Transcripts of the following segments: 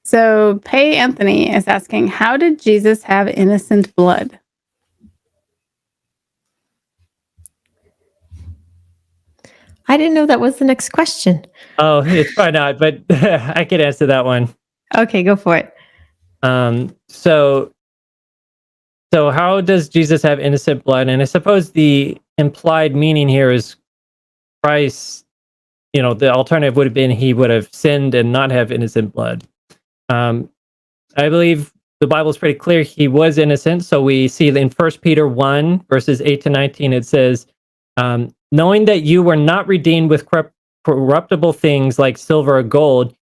So, Pay Anthony is asking, how did Jesus have innocent blood? I didn't know that was the next question. Oh, it's probably not, but I could answer that one. Okay, go for it. So how does Jesus have innocent blood? And I suppose the implied meaning here is Christ. The alternative would have been he would have sinned and not have innocent blood. Um, I believe the Bible is pretty clear he was innocent. So we see in 1 Peter 1, verses 8 to 19, it says, knowing that you were not redeemed with corruptible things like silver or gold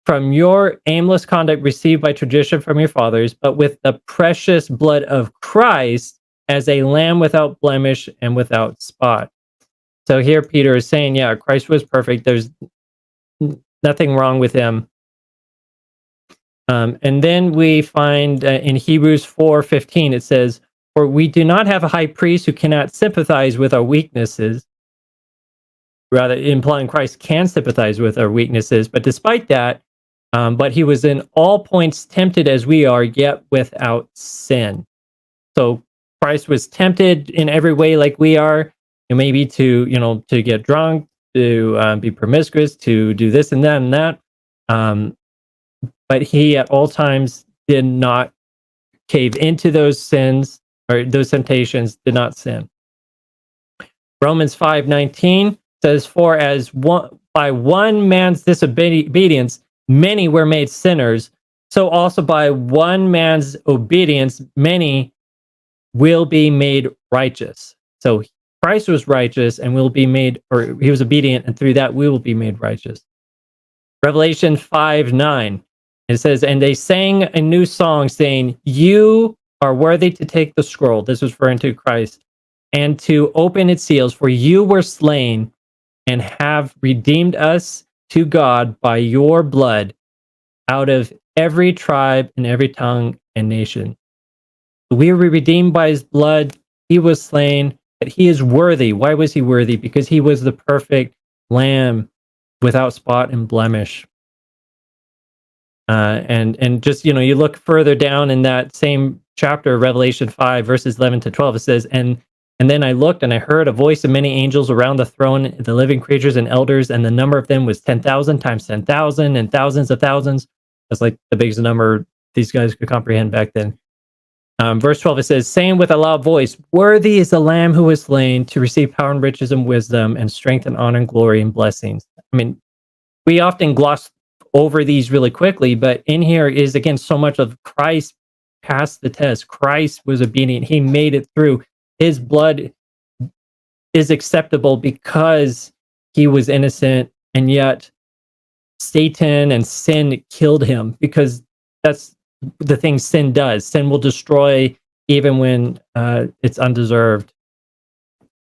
from your aimless conduct received by tradition from your fathers, but with the precious blood of Christ as a lamb without blemish and without spot. So here Peter is saying, yeah, Christ was perfect. There's nothing wrong with him. And then we find in Hebrews 4:15, it says, for we do not have a high priest who cannot sympathize with our weaknesses, rather implying Christ can sympathize with our weaknesses. But despite that, but he was in all points tempted as we are, yet without sin. So Christ was tempted in every way like we are, maybe to get drunk, to be promiscuous, to do this and that and that. But he at all times did not cave into those sins, or those temptations, did not sin. Romans 5:19 says, for as by one man's disobedience, many were made sinners, so also by one man's obedience, many will be made righteous. So Christ was righteous and will be made, or he was obedient, and through that we will be made righteous. Revelation 5:9, it says, and they sang a new song saying, you are worthy to take the scroll. This was referring to Christ, and to open its seals, for you were slain and have redeemed us to God by your blood out of every tribe and every tongue and nation. We were redeemed by his blood. He was slain, but he is worthy. Why was he worthy? Because he was the perfect lamb without spot and blemish. And just, you look further down in that same chapter, Revelation 5, verses 11 to 12, it says, and then I looked and I heard a voice of many angels around the throne, the living creatures and elders, and the number of them was 10,000 times 10,000 and thousands of thousands. That's like the biggest number these guys could comprehend back then. Verse 12, it says, saying with a loud voice, worthy is the Lamb who was slain to receive power and riches and wisdom and strength and honor and glory and blessings. I mean, we often gloss over these really quickly, but in here is, again, so much of Christ passed the test. Christ was obedient. He made it through. His blood is acceptable because he was innocent, and yet Satan and sin killed him, because that's the thing sin does. Sin will destroy even when it's undeserved.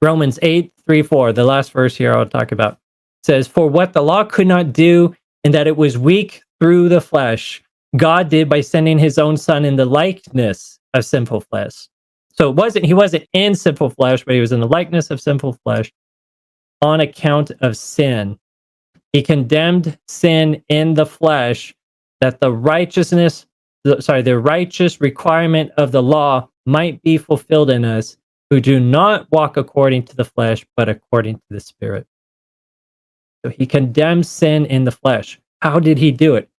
Romans 8:3-4, the last verse here I'll talk about, says, for what the law could not do, in that it was weak through the flesh, God did by sending his own son in the likeness of sinful flesh. So he wasn't in sinful flesh, but he was in the likeness of sinful flesh on account of sin. He condemned sin in the flesh, that the righteous requirement of the law might be fulfilled in us, who do not walk according to the flesh, but according to the Spirit. So he condemns sin in the flesh. How did he do it?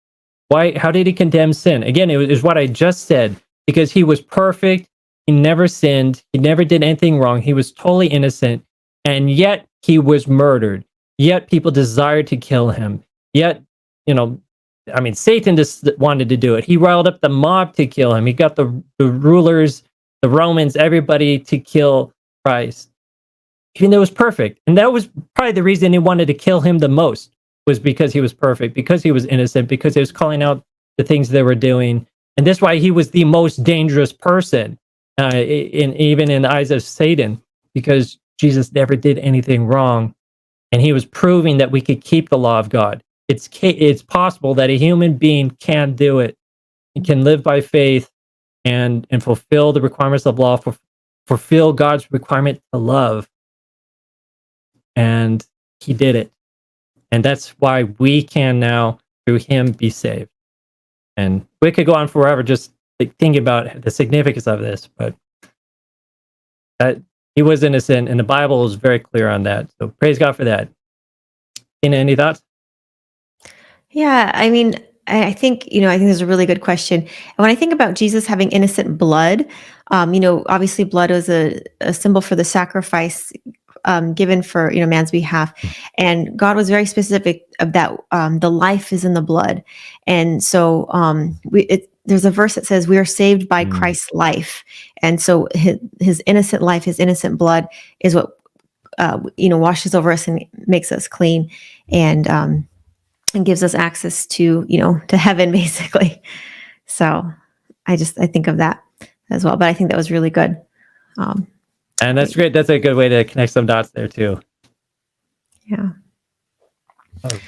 How did he condemn sin? Again, it was what I just said, because he was perfect. He never sinned. He never did anything wrong. He was totally innocent. And yet he was murdered. Yet people desired to kill him. Yet, Satan just wanted to do it. He riled up the mob to kill him. He got the rulers, the Romans, everybody to kill Christ. Even though he was perfect. And that was probably the reason he wanted to kill him the most, was because he was perfect, because he was innocent, because he was calling out the things they were doing. And that's why he was the most dangerous person, even in the eyes of Satan, because Jesus never did anything wrong. And he was proving that we could keep the law of God. It's possible that a human being can do it. He can live by faith and fulfill the requirements of law, fulfill God's requirement to love. And he did it. And that's why we can now, through him, be saved. And we could go on forever just thinking about the significance of this, but that he was innocent, and the Bible is very clear on that. So praise God for that. Tina, any thoughts? Yeah, I mean, I think, I think there's a really good question. And when I think about Jesus having innocent blood, obviously blood was a symbol for the sacrifice given for, man's behalf. And God was very specific of that. The life is in the blood. And so there's a verse that says we are saved by Christ's life. And so his innocent life, his innocent blood is what, washes over us and makes us clean. And gives us access to, to heaven, basically. So I think of that as well. But I think that was really good. And that's great. That's a good way to connect some dots there too. Yeah. Oh,